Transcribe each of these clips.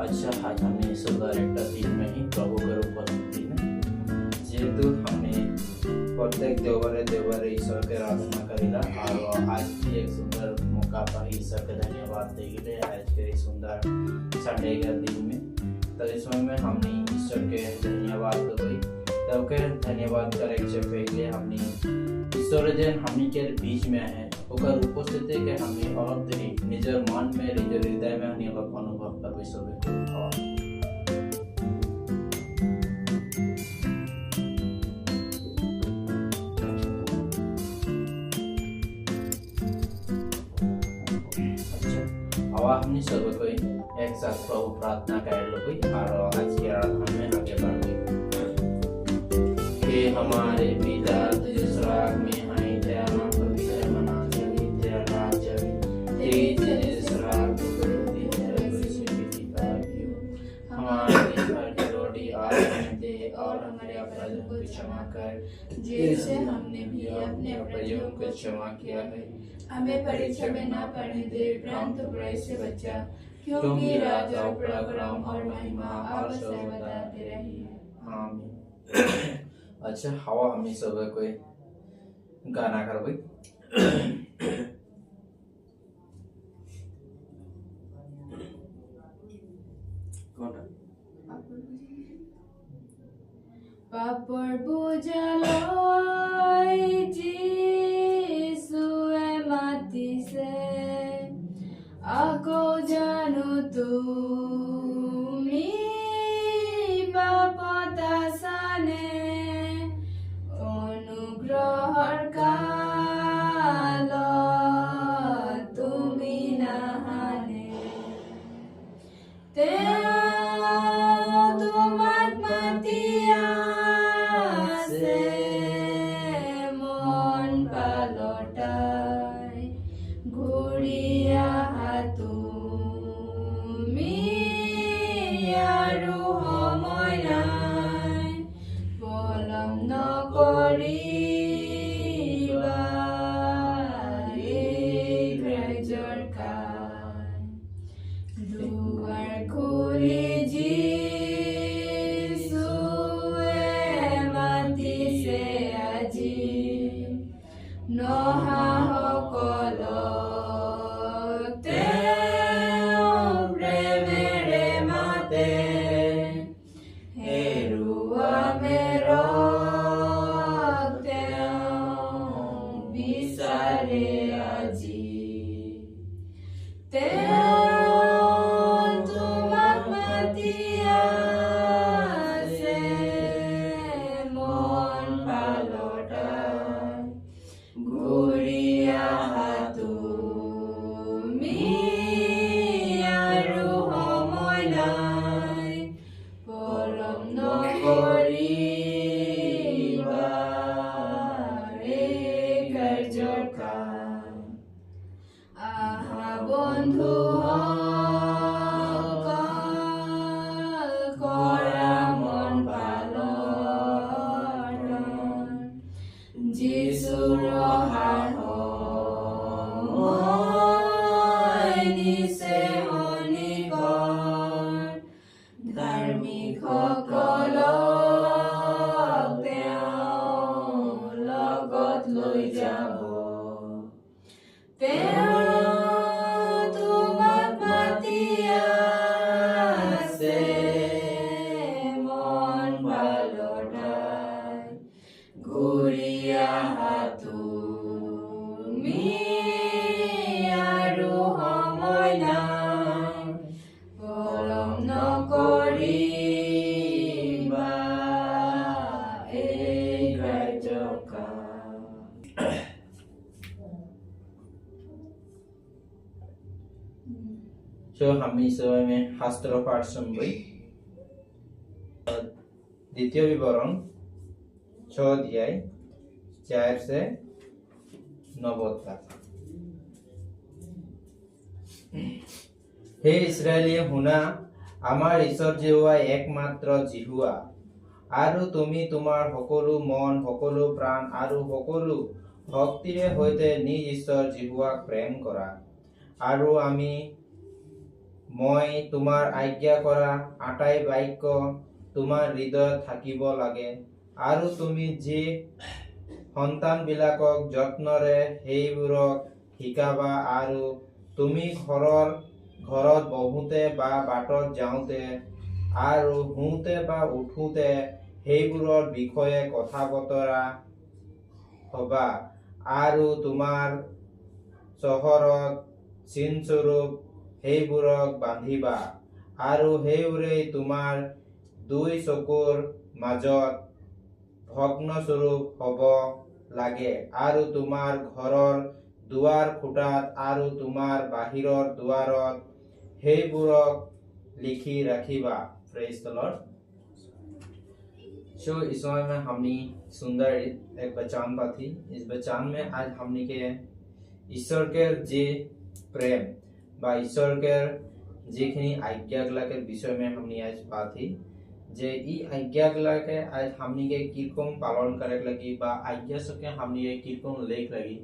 अच्छा आज हमने सुंदर एक दिन में ही प्रभु के उपस्थिति में जेहेतु हमने प्रत्येक देवबारे ईश्वर के आराधना करेला और आज भी एक सुंदर मौका पर ईश्वर के धन्यवाद देंगे आज के सुंदर संडे के दिन में। तो इस समय में हमने ईश्वर के धन्यवाद करी तब के धन्यवाद करे से पहले हमने ईश्वर जन हमने के बीच में है ओकर उपस्थिति के हमने अलग तरी निजर मन में निजर हृदय में हमने अलग अनुभव करबे सबे आवा हमने सब कोई एक साथ प्रभु प्रार्थना कर लो कोई और आज की आराधना में आगे बढ़े। हे हमारे पिता तुझे स्वर्ग में है तेरा नाम पवित्र मना चली तेरा राज्य तेरी तुझे स्वर्ग में है वैसे भी पाइयो हमारे घर की रोटी आज हमें दे और हमारे अपराधों को क्षमा कर जैसे हमने भी अपने अपराधियों को क्षमा किया है। हमें परीक्षा में ना पड़ने दे परंतु बुराई से बचा क्योंकि राज और पराक्रम और महिमा और सर्वदा तेरा ही है। आमीन। अच्छा हवा हमें सब कोई गाना करबे पापड़ बुझालोय जिसुए माटी से आको जानो तुमी बापता साने अनुग्रहर काल तुमी नाहाने তোমাক মাতিয়া আছে মন পালটাই ঘূৰি আহা তুমি আৰু সময় নাই পলম নকৰিবা এই ৰাইজৰ কাই দুৱাৰ ঘূৰি নহাসকলক তেওঁ প্ৰেমেৰে মাতে হেৰুৱা মেৰক তেওঁ বিচাৰে আজি তেওঁ তোমাক মাতি আছে মন পালটাই ঘূৰি আহা তুমি আৰু সময় নাই পলম নকৰিবা এই কাৰ্যৰ কাম আহা বন্ধুসকল কৰা মন পালন যিচুৰ অহাৰ সময় নিছে শনিকৰ ধাৰ্মিকসকলক তেওঁ লগত লৈ যাব তেওঁ তোমাক মাতি আছে মন পালটাই ঘূৰি আহা তুমি আৰু সময় নাই পলম নকৰিবা এই কাৰ্যৰ কাম। जो हम इस समय में शास्त्र पाठ सुनबे द्वितीय विवरण 6 अध्याय 4 से 9 तक। हे इस्राएली हुना आमार ईश्वर जिहुआ एकमात्र जिहुआ आरु तुमी तुमार सकलो मन सकलो प्राण आरु सकलो भक्तिरे सहित निज ईश्वर जिहुआक प्रेम करा आरु आमी মই তোমাৰ আজ্ঞা কৰা আটাই বাক্য তোমাৰ হৃদয়ত থাকিব লাগে আৰু তুমি যি সন্তানবিলাকক যত্নৰে সেইবোৰক শিকাবা আৰু তুমি ঘৰত বহোতে বা বাটত যাওঁতে আৰু শুওঁতে বা উঠোতে সেইবোৰৰ বিষয়ে কথা বতৰা হবা আৰু তোমাৰ চহৰত চিনস্বৰূপ সেইবোৰক বান্ধিবা আৰু সেইবোৰেই তোমাৰ দুই চকুৰ মাজত ভগ্নস্বৰূপ হ'ব লাগে আৰু তোমাৰ ঘৰৰ দুৱাৰ খুঁটাত আৰু তোমাৰ বাহিৰৰ দুৱাৰত সেইবোৰক लिखी रखीबा। Praise the Lord. सो इस समय में हमने सुंदर एक बचान पाथी। इस बचान में आज हमने के ईश्वर के जे प्रेम बा ईश्वर के जेखनी आज्ञागला के विषय में हमने आज पाथी जे ई आज्ञागला के आज हमने के किरकम पालन करे लगी बा आज्ञा सके हमने ये किरकम लेख लगी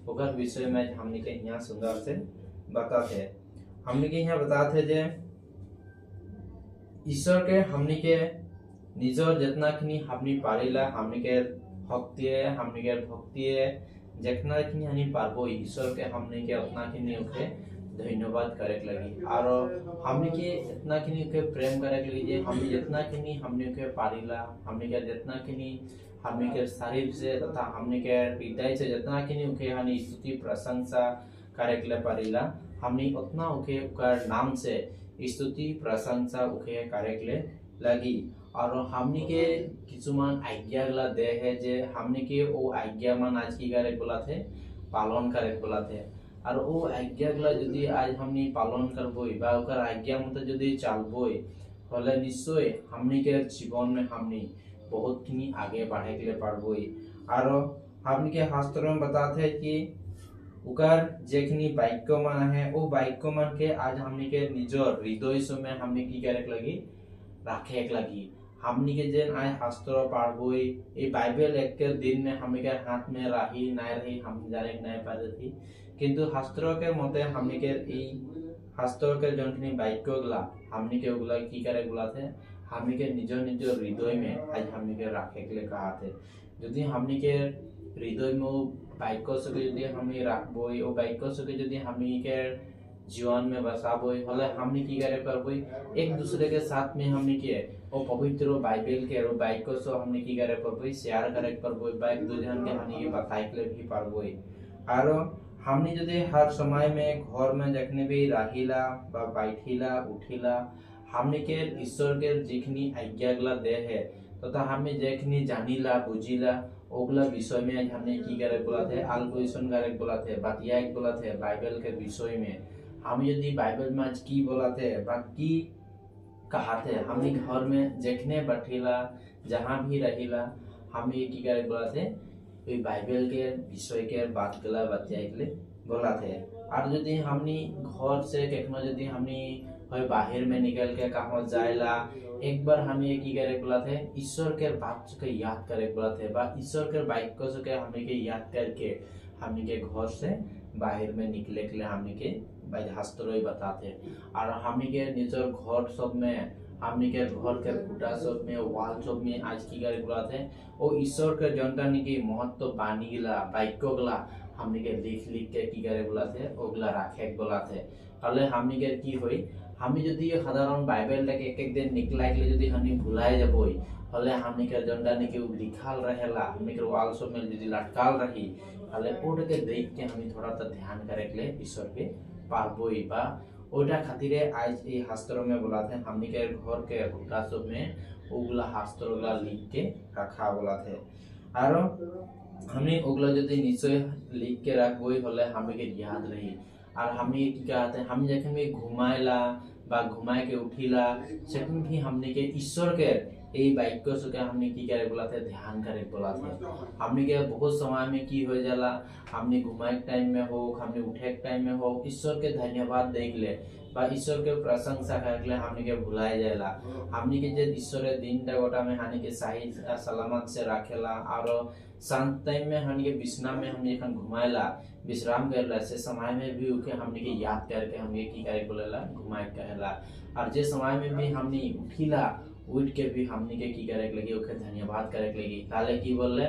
ओकर विषय में हमने के यहाँ सुंदर से बताते हमने के यहाँ बताते जे ईश्वर के हमने के निजर जितना खनी हमने पारिला हमने के भक्ति जितना खनी हनी पारबो ईश्वर के हमने के उतना खनी ओके धन्यवाद करे लगी और हमने के इतना खनी ओके प्रेम करे लगी जे हमने जितना खनी हमने के पारिला हमने के जितना खनी हमने के शरीर से तथा हमने के हृदय से जितना खनी ओके हनी स्तुति प्रशंसा करे ले पारिला हमने उतना ओके ओकर नाम से स्तुति प्रशंसा उखे करे लगी और हमने के किसुमान आज्ञागला दे है जे हमने के ओ आज्ञा मान आज की करे बोला थे पालन करे बोला थे और ओ आज्ञागला यदि आज हमने पालन करबोई बा ओकर आज्ञा मत यदि चलबोई हले निश्चय हमने के जीवन में हमने बहुत किनी आगे बढ़े के लिए पारबोई और हमने के शास्त्र में बताते हैं कि उकर जेखनी वाक्य मान है ओ वाक्य मान के आज हमने के निजर हृदय में हमने की करे लगी राखे लगी हमने के जेन आज शास्त्र पढ़बोई ये बाइबल एक के दिन में हमें के हाथ में रही नहीं रही हम जाने नहीं पाते थी किंतु शास्त्र के मते हमने के ई शास्त्र के जोनखनी वाक्यगला हमने के उगला की करे गुला थे हमने के निजर निजर हृदय में आज हमने के राखे के लिए कहा थे यदि हमने के हृदय में वाक्य सके यदि हमें रखबोई ओ वाक्य सके यदि हमें के जीवन में बसाबोई हले हमने की करे करबोई एक दूसरे के साथ में हमने के ओ पवित्र बाइबल के और वाक्य सो हमने की करे करबोई शेयर करे करबोई बा एक दूसरे के हमने के बताई के भी पारबोई और हमने यदि हर समय में घर में जखने भी रहिला बा बैठिला उठिला हमने के ईश्वर के जिखनी आज्ञागला दे है तथा हमें जेखनी जानिला बुझिला ओगला विषय में आज हमने की करे बोला थे आलगोइसन करे बोला थे बतिया बोला थे बाइबल के विषय में हम यदि बाइबल में आज की बोला थे बा की कहा थे हमने घर में जेखने बैठिला जहाँ भी रहिला हमें की करे बोला थे ये बाइबल के विषय के बात गला बतिया के बोला थे और यदि हमने घर से केखनो यदि हमने बाहर में निकल के कहाँ जाएला एक बार हमें की करे बोला थे ईश्वर के बात के याद करे बोला थे बा ईश्वर के वाक्य से हमें के याद करके हमने के घर से बाहर में निकले के लिए हमने के शास्त्र बताते और हमने के निजर घर सब में हमने के घर के खुटा सब में वाल सब में आज की करे बोला थे ओ ईश्वर के जनता की महत्व बानी गिला वाक्य गला हमने के लिख के की करे बोला थे ओगला राखे बोला थे हले हमने के की होई हमें यदि साधारण बाइबल एक एक दिन निकला के यदि हमें भुलाए जाबोई हले हमने के जनता के लिखाल रहेला हमने के वाल सब में यदि लटकाल रही हले ओट के देख के हमें थोड़ा सा ध्यान करे के ईश्वर के पारबोई बा ओटा खातिरे आज ये शास्त्र में बोला थे हमने के घर के खुटा सब में ओगला शास्त्रगला लिख के रखा बोला थे और हमें ओगला यदि निश्चय लिख के रखबोई हले हमें के याद रही और हमें की कहते हैं हम जखन भी घुमाएला बा घुमाए के उठिला सेखन भी हमने के ईश्वर के এই বাক্য सुके हमने की करे बोला थे ध्यान करे बोला थे हमने के बहुत समय में की हो जाला हमने घुमाए टाइम में हो हमने उठे टाइम में हो ईश्वर के धन्यवाद देख ले बा ईश्वर के प्रशंसा करले हमने के भुलाए जाला हमने के जे ईश्वर दिन टा गोटा में हमने के सही सलामत से रखेला और शांत टाइम में हमने के बिछना में हमने एखन घुमाएला विश्राम करला से समय में भी उके हमने के याद करके हमने की करे बोलेला घुमाए कहेला और जे समय में भी हमने उठिला उठ के भी हमने के की करे लगी ओके धन्यवाद करे लगी ताले की बोले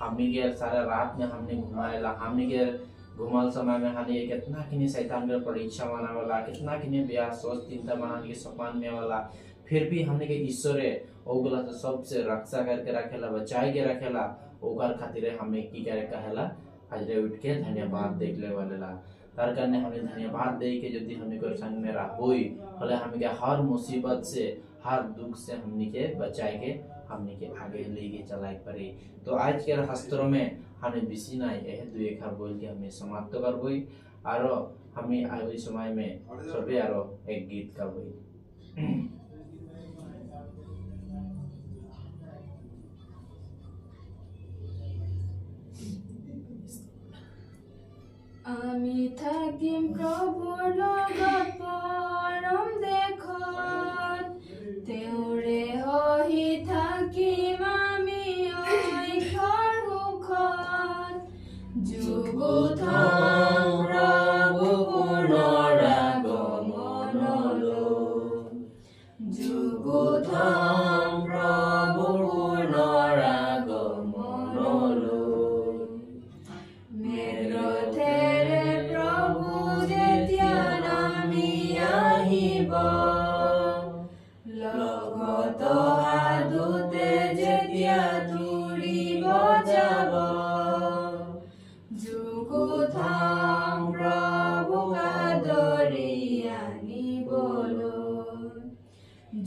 हमने के सारा रात में हमने घुमाएला हमने के घुमाल समय में हमने कितना किने शैतान के परीक्षा माना वाला कितना किने ब्याह सोच चिंता बनाने के सपन में वाला फिर भी हमने के ईश्वरे ओगला तो सबसे रक्षा करके रखेला बचाए के रखेला ओकर खातिर हमने की करे कहेला आज उठ के धन्यवाद देख ले वाला तार करने हमें धन्यवाद दे के यदि हमने को संग में रहोई भले हमें के हर मुसीबत से हर दुख से हमने के बचाए के हमने के आगे लेके चलाए पड़े तो आज के शास्त्रों में हमें बिसी ना यह दो एक बोल के हमें समाप्त करबोई और हमें आगे समय में सबे और एक गीत करबोई আমি থাকিম প্ৰভুৰ লগত পৰম দেশত তেওঁৰে হৈ থাকিম আমি ঐক্যৰ সুখত যুগোত্থান প্ৰভু পুনৰাগমনলৈ যুগোত্থান প্ৰভু পুনৰাগমনলৈ লগত হাদুতে যেতিয়া তুৰি বজাব যুগোত্থান প্ৰভুক আদৰি আনিবলৈ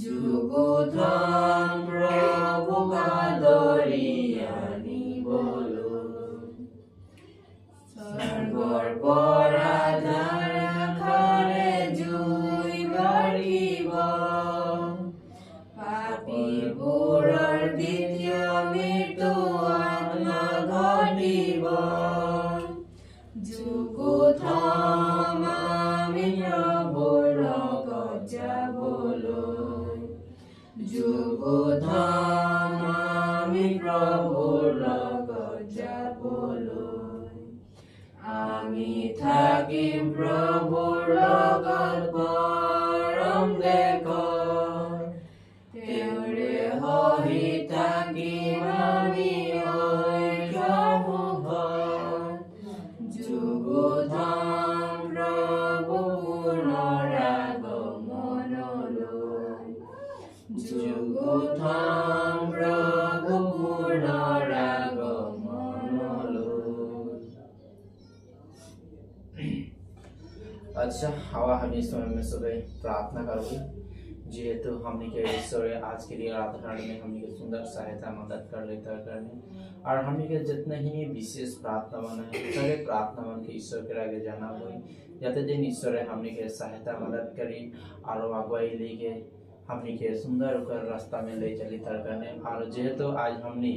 যুগোত্থান প্ৰভুক আদৰি আনিবলৈ স্বৰ্গৰ পৰা ধাৰাসাৰে জুই বঢ়িব পাপীবোৰৰ দ্বিতীয় মৃত্যু আত্মা ঘটিব যুগোত্থান আমি প্ৰভুৰ লগত যাবলৈ যুগোত্থান আমি প্ৰভুৰ লগত যাবলৈ আমি থাকিম প্ৰভুৰ লগত পৰম দেশত তেওঁৰে হৈ থাকিম আমি ঐক্যৰ সুখত যুগোত্থান প্ৰভু পুনৰাগমনলৈ যুগোত্থান প্ৰভু পুনৰাগমনলৈ अच्छा हवा हम इस समय में सुबह प्रार्थना करोगे जेहेतु हमने के ईश्वर आज के लिए आराधना में हमने के सुंदर सहायता मदद कर लेता करने और हमने के जितने ही विशेष प्रार्थना मन है सारे प्रार्थना मन के ईश्वर के आगे जाना हुई जाते दिन ईश्वर हमने के सहायता मदद करी और अगुवाई लेके हमने के सुंदर होकर रास्ता में ले चली तर करने और जेहेतु आज हमने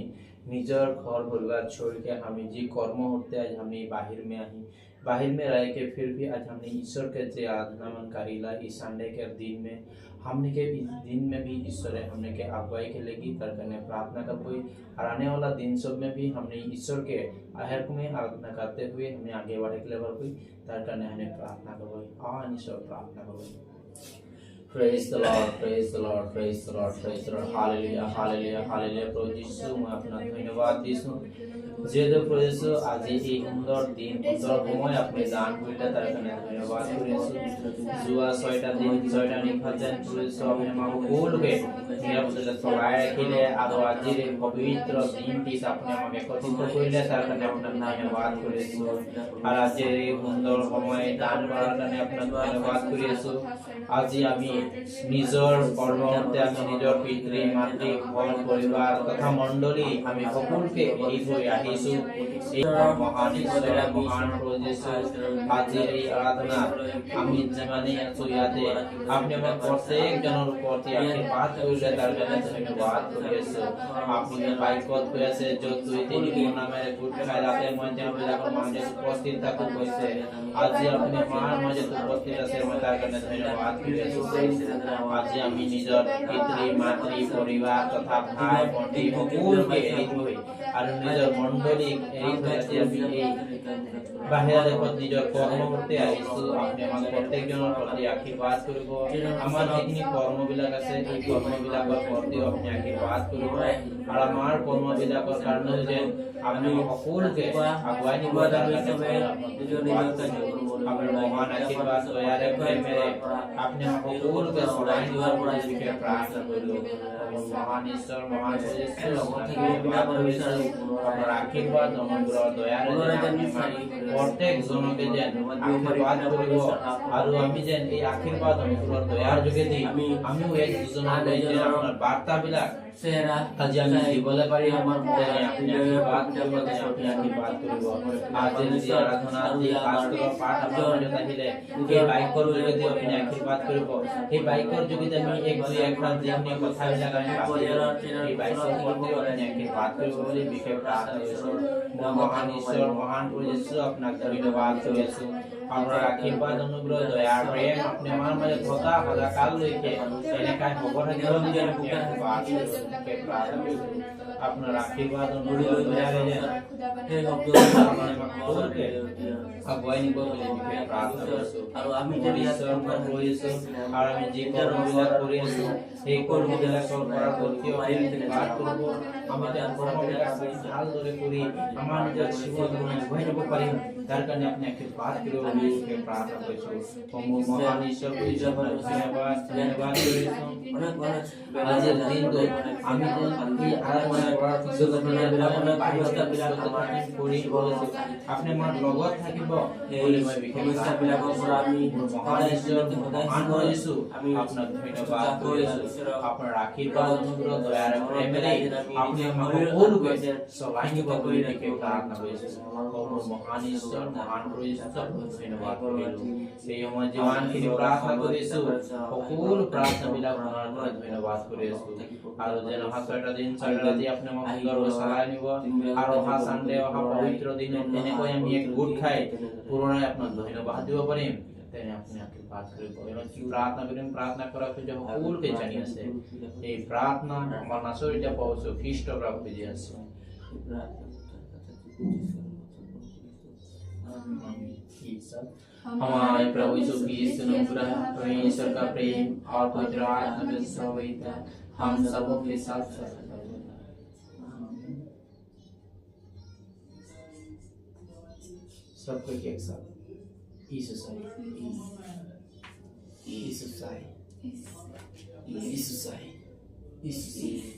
निजर घर परिवार छोड़ के हमें जी कर्म होते आज हमने बाहर में रह के फिर भी आज हमने ईश्वर के जे आराधना मन करीला इस संडे के दिन में हमने के इस दिन में भी ईश्वर हमने के अगुवाई के लेगी तर करने प्रार्थना कर कोई और आने वाला दिन सब में भी हमने ईश्वर के आहर में आराधना करते हुए हमने आगे बढ़े के लेवल हुई तर करने हमें प्रार्थना कर ईश्वर प्रार्थना कर Praise the Lord, praise the Lord, praise the Lord, praise the Lord. Hallelujah, hallelujah, hallelujah. प्रभु यीशु मैं अपना धन्यवाद देता हूँ जेदो प्रभु यीशु आज ये सुंदर दिन सुंदर समय अपने दान करते तारे करने धन्यवाद प्रभु यीशु जुआ सोइटा दिन सोइटा निखजन प्रभु यीशु अपने माँ को खोल के मेरा पुत्र सवाए के लिए आदो आज ये पवित्र दिन की अपने माँ के कथित कोइले तारे करने अपना धन्यवाद प्रभु यीशु और आज ये सुंदर समय दान करने अपना धन्यवाद प्रभु यीशु आज ये अभी নিজৰ কৰ্মতে আমি নিজৰ পিতৃ মাতৃ ঘৰ পৰিবাৰ তথা মণ্ডলী আমি সকলোকে এৰি থৈ আহিছো এই মহান ঈশ্বৰ মহান প্ৰভু যীশু আজিৰ এই আৰাধনা আমি যিমানেই আছো ইয়াতে আপুনি আমাৰ প্ৰত্যেকজনৰ প্ৰতি আশীৰ্বাদ কৰিলে তাৰ কাৰণে ধন্যবাদ কৰি আছো আপুনি বাক্যত কৈ আছে য'ত দুই তিনিজনৰ নামেৰে গোট খাই তাতে মই তেওঁবিলাকৰ মাজত উপস্থিত থাকো কৈছে আজি আপুনি আমাৰ মাজত উপস্থিত আছে মই তাৰ কাৰণে ধন্যবাদ কৰি আছো আজি আমি নিজৰ পিতৃ মাতৃ পৰিবাৰ তথা ভাই ভণ্টি সকলোকে এৰি থৈ আৰু নিজৰ মণ্ডলীক এৰি থৈ আজি আমি এই বাহিৰা দেশত নিজৰ কৰ্মমূৰ্তে আহিছো আপুনি আমাক প্ৰত্যেকজনৰ প্ৰতি আশীৰ্বাদ কৰিব আমাৰ যিখিনি কৰ্মবিলাক আছে এই কৰ্মবিলাকৰ প্ৰতিও আপুনি আশীৰ্বাদ কৰিব আৰু আমাৰ কৰ্মবিলাকৰ কাৰণে যেন আপুনি সকলোকে আগুৱাই নিব তাৰ কাৰণে আপোনাৰ মহান আশীৰ্বাদ দয়াৰে প্ৰেমেৰে আপুনি সকলোকে চলাই নিবৰ পৰা বিশেষ প্ৰাৰ্থনা কৰিলো মহান ঈশ্বৰ মহান ঈশ্বৰ আপোনাৰ আশীৰ্বাদ অনুগ্ৰহ দয়াৰে প্ৰত্যেকজনকে যেন আশীৰ্বাদ কৰিব আৰু আমি যেন এই আশীৰ্বাদ অনুগ্ৰহ দয়াৰ যোগেদি আমিও এক দুজনলৈ যেন আপোনাৰ বাৰ্তাবিলাক আজি আমি দিবলৈ পাৰিম আপুনি আশীৰ্বাদ কৰিব আপুনি আশীৰ্বাদ কৰিব আজিৰ যি আৰাধনা যি শাস্ত্ৰৰ পাঠ আমাৰ মাজত আহিলে সেই বাক্যৰ যোগেদি আপুনি আশীৰ্বাদ কৰিব সেই বাক্যৰ যোগেদি আমি এক দুই এষাৰ যিখিনি কথাবিলাক আমি পাতিলো সেই বাক্যৰ প্ৰতিও আপুনি আশীৰ্বাদ কৰিব বুলি বিশেষ প্ৰাৰ্থনা কৰিছো মহান ঈশ্বৰ মহান প্ৰভু যীশু আপোনাক ধন্যবাদ কৰি আছো আপোনাৰ আশীৰ্বাদ অনুগ্ৰহ দয়া প্ৰেম আপুনি আমাৰ মাজত সদা সদাকাললৈকে এনেকৈ হ'ব থাকিব বুলি আমি আশীৰ্বাদ আপনাৰ আশীৰ্বাদ অনুগ্ৰহ দয়াৰে সেই শব্দকে আগুৱাই নিব বুলি বিশেষ প্ৰাৰ্থনা কৰিছো আৰু আমি যদি ঈশ্বৰক কৰি আছো আৰু আমি যি কৰ্মবিলাক কৰি আছো সেই কৰ্মবিলাকৰ পৰা প্ৰতিও আশীৰ্বাদ কৰিব আমি তাৰ কৰ্মবিলাক ভালদৰে কৰি আমাৰ নিজৰ জীৱন আগুৱাই নিব পাৰিম তাৰ কাৰণে আপুনি আশীৰ্বাদ কৰিব বুলি বিশেষ প্ৰাৰ্থনা কৰিছো সমূহ মহান ঈশ্বৰ ধন্যবাদ ধন্যবাদ কৰিছো আজিৰ দিনটো আমি এই আৰাধনা কৰাৰ পিছত আপুনি আমাৰ লগত থাকিব বুলি মই বিশেষ সমস্যাবিলাকৰ পৰা আমি মহান ঈশ্বৰ মহান কৰিছো আমি আপোনাক ধন্যবাদ কৰিছো আপোনাৰ আশীৰ্বাদ অনুগ্ৰহ দয়াৰে প্ৰেমেৰে আপুনি আমাক সকলোকে চলাই নিব বুলি বিশেষ প্ৰাৰ্থনা কৰিছো মহান ঈশ্বৰ মহান কৰিছো ধন্যবাদ কৰিলো এই সময় যিমানখিনি প্ৰাৰ্থনা কৰিছো সকলো প্ৰাৰ্থনাবিলাক আপোনাৰ ধন্যবাদ কৰি আছো আৰু যেন অহা 6টা দিন 6টা ৰাতি আপুনি আমাক সুন্দৰভাৱে চলাই নিব আৰু অহা সানডে অহা পবিত্ৰ দিনত এনেকৈ আমি এক গোট খাই পুনৰাই আপোনাক ধন্যবাদ দিব পাৰিম তেনে আপুনি আশীৰ্বাদ কৰিব কি প্ৰাৰ্থনা কৰিম প্ৰাৰ্থনা কৰাৰ পিছত সকলোকে জানি আছে এই প্ৰাৰ্থনা আমাৰ নাচৰিত পাওছো খ্ৰীষ্ট প্ৰভু বুজি আছে हमारे प्रभु यीशु क्रिस्त अनुग्रह परमेश्वर का प्रेम और पवित्र आत्मा का सहभागिता हम सबों के साथ सबको एक साथ यीशु साई यीशु साई यीशु साई यीशु